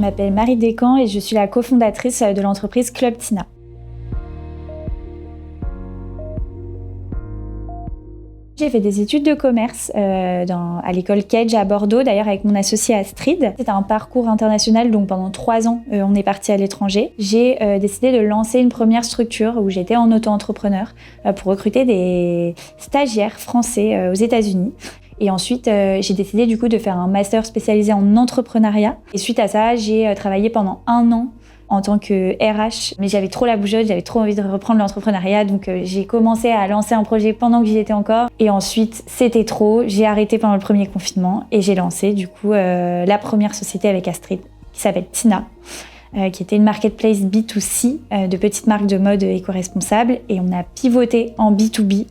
Je m'appelle Marie Descamps et je suis la cofondatrice de l'entreprise Club Tina. J'ai fait des études de commerce à l'école Cage à Bordeaux, d'ailleurs avec mon associée Astrid. C'était un parcours international, donc pendant 3 ans, on est parti à l'étranger. J'ai décidé de lancer une première structure où j'étais en auto-entrepreneur pour recruter des stagiaires français aux États-Unis. Et ensuite, j'ai décidé du coup de faire un master spécialisé en entrepreneuriat. Et suite à ça, j'ai travaillé pendant 1 an en tant que RH, mais j'avais trop la bougeotte, j'avais trop envie de reprendre l'entrepreneuriat, donc j'ai commencé à lancer un projet pendant que j'y étais encore. Et ensuite, c'était trop, j'ai arrêté pendant le premier confinement et j'ai lancé du coup la première société avec Astrid, qui s'appelle Tina, qui était une marketplace B2C de petites marques de mode éco-responsables. Et on a pivoté en B2B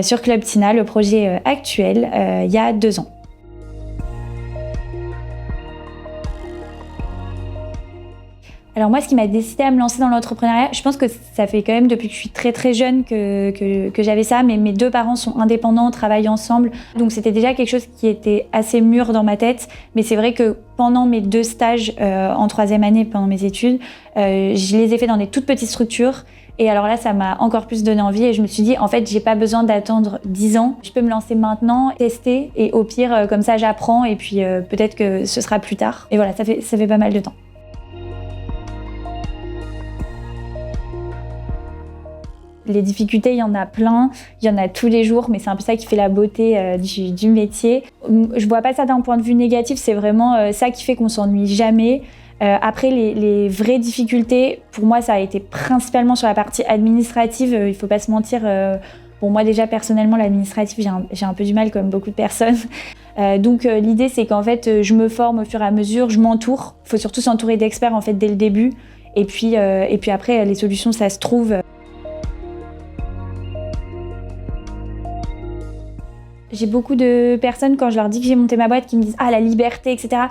sur Club Tina, le projet actuel, il y a 2 ans. Alors moi, ce qui m'a décidé à me lancer dans l'entrepreneuriat, je pense que ça fait quand même depuis que je suis très très jeune que j'avais ça, mais mes 2 parents sont indépendants, travaillent ensemble, donc c'était déjà quelque chose qui était assez mûr dans ma tête. Mais c'est vrai que pendant mes 2 stages en 3e année, pendant mes études, je les ai fait dans des toutes petites structures. Et alors là, ça m'a encore plus donné envie et je me suis dit, en fait, j'ai pas besoin d'attendre 10 ans. Je peux me lancer maintenant, tester et au pire, comme ça, j'apprends et puis peut-être que ce sera plus tard. Et voilà, ça fait pas mal de temps. Les difficultés, il y en a plein, il y en a tous les jours, mais c'est un peu ça qui fait la beauté du métier. Je vois pas ça d'un point de vue négatif, c'est vraiment ça qui fait qu'on s'ennuie jamais. Après, les vraies difficultés, pour moi, ça a été principalement sur la partie administrative, il faut pas se mentir. Bon, moi déjà, personnellement, l'administratif, j'ai un peu du mal, comme beaucoup de personnes. Donc l'idée, c'est qu'en fait, je me forme au fur et à mesure, je m'entoure. Il faut surtout s'entourer d'experts en fait, dès le début. Et puis après, les solutions, ça se trouve. J'ai beaucoup de personnes, quand je leur dis que j'ai monté ma boîte, qui me disent « Ah, la liberté, etc. »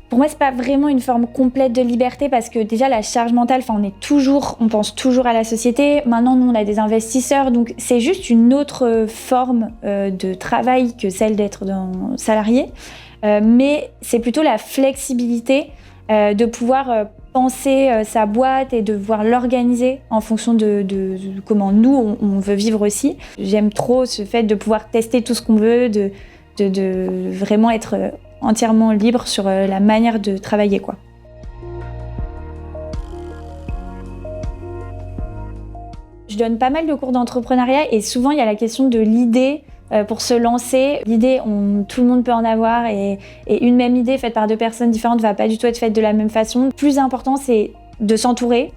Pour moi, c'est pas vraiment une forme complète de liberté parce que déjà, la charge mentale, on pense toujours à la société. Maintenant, nous, on a des investisseurs, donc c'est juste une autre forme de travail que celle d'être salarié. Mais c'est plutôt la flexibilité de pouvoir penser sa boîte et de pouvoir l'organiser en fonction de comment nous, on veut vivre aussi. J'aime trop ce fait de pouvoir tester tout ce qu'on veut, de vraiment être entièrement libre sur la manière de travailler, quoi. Je donne pas mal de cours d'entrepreneuriat et souvent, il y a la question de l'idée. Pour se lancer, l'idée, tout le monde peut en avoir et une même idée faite par 2 personnes différentes va pas du tout être faite de la même façon. Le plus important, c'est de s'entourer.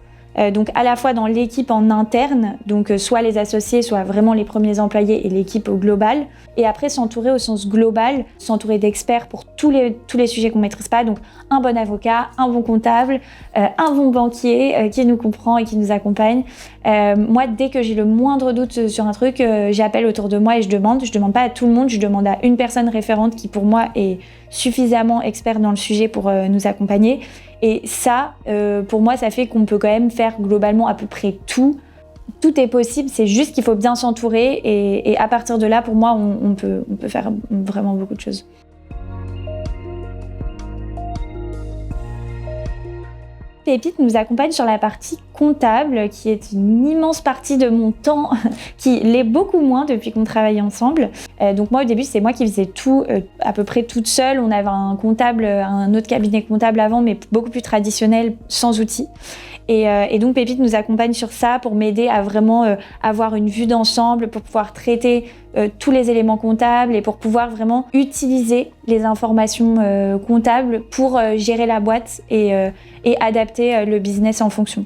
Donc à la fois dans l'équipe en interne, donc soit les associés, soit vraiment les premiers employés et l'équipe au global. Et après s'entourer au sens global, s'entourer d'experts pour tous les sujets qu'on maîtrise pas. Donc un bon avocat, un bon comptable, un bon banquier qui nous comprend et qui nous accompagne. Moi, dès que j'ai le moindre doute sur un truc, j'appelle autour de moi et je demande. Je demande pas à tout le monde, je demande à une personne référente qui pour moi est suffisamment experte dans le sujet pour nous accompagner. Et ça, pour moi, ça fait qu'on peut quand même faire globalement à peu près tout. Tout est possible, c'est juste qu'il faut bien s'entourer et à partir de là, pour moi, on peut faire vraiment beaucoup de choses. Pépite nous accompagne sur la partie comptable, qui est une immense partie de mon temps, qui l'est beaucoup moins depuis qu'on travaille ensemble. Donc moi, au début, c'est moi qui faisais tout, à peu près toute seule. On avait un autre cabinet comptable avant, mais beaucoup plus traditionnel, sans outils. Et donc Pépite nous accompagne sur ça pour m'aider à vraiment avoir une vue d'ensemble, pour pouvoir traiter tous les éléments comptables et pour pouvoir vraiment utiliser les informations comptables pour gérer la boîte et adapter le business en fonction.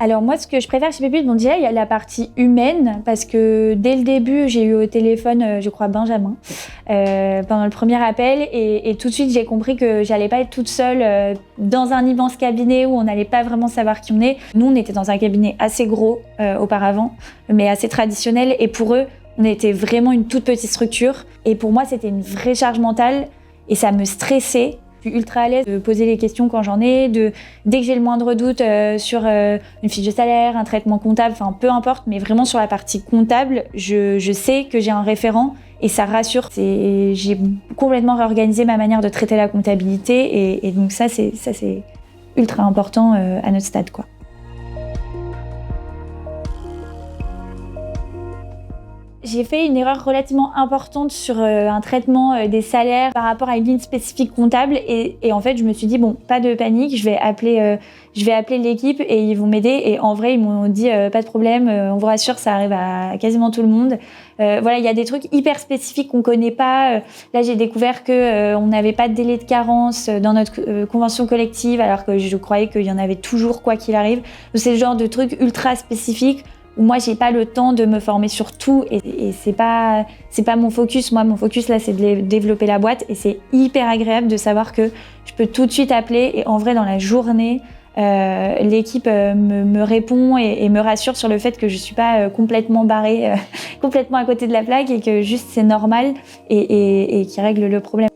Alors moi, ce que je préfère chez Pépite, bon déjà, il y a la partie humaine, parce que dès le début, j'ai eu au téléphone, je crois, Benjamin, pendant le premier appel, et tout de suite, j'ai compris que j'allais pas être toute seule dans un immense cabinet où on n'allait pas vraiment savoir qui on est. Nous, on était dans un cabinet assez gros auparavant, mais assez traditionnel, et pour eux, on était vraiment une toute petite structure. Et pour moi, c'était une vraie charge mentale, et ça me stressait. Je suis ultra à l'aise de poser les questions quand j'en ai, dès que j'ai le moindre doute sur une fiche de salaire, un traitement comptable, enfin peu importe, mais vraiment sur la partie comptable, je sais que j'ai un référent et ça rassure. J'ai complètement réorganisé ma manière de traiter la comptabilité et donc ça c'est ultra important à notre stade, quoi. J'ai fait une erreur relativement importante sur un traitement des salaires par rapport à une ligne spécifique comptable et en fait je me suis dit bon, pas de panique, je vais appeler l'équipe et ils vont m'aider et en vrai ils m'ont dit pas de problème, on vous rassure, ça arrive à quasiment tout le monde. Voilà, il y a des trucs hyper spécifiques qu'on connaît pas. Là j'ai découvert que on n'avait pas de délai de carence dans notre convention collective alors que je croyais qu'il y en avait toujours quoi qu'il arrive. C'est le genre de trucs ultra spécifiques où moi j'ai pas le temps de me former sur tout et c'est pas mon focus. Moi mon focus là c'est de développer la boîte et c'est hyper agréable de savoir que je peux tout de suite appeler et en vrai dans la journée l'équipe me répond et me rassure sur le fait que je suis pas complètement barrée, complètement à côté de la plaque et que juste c'est normal et qui règle le problème.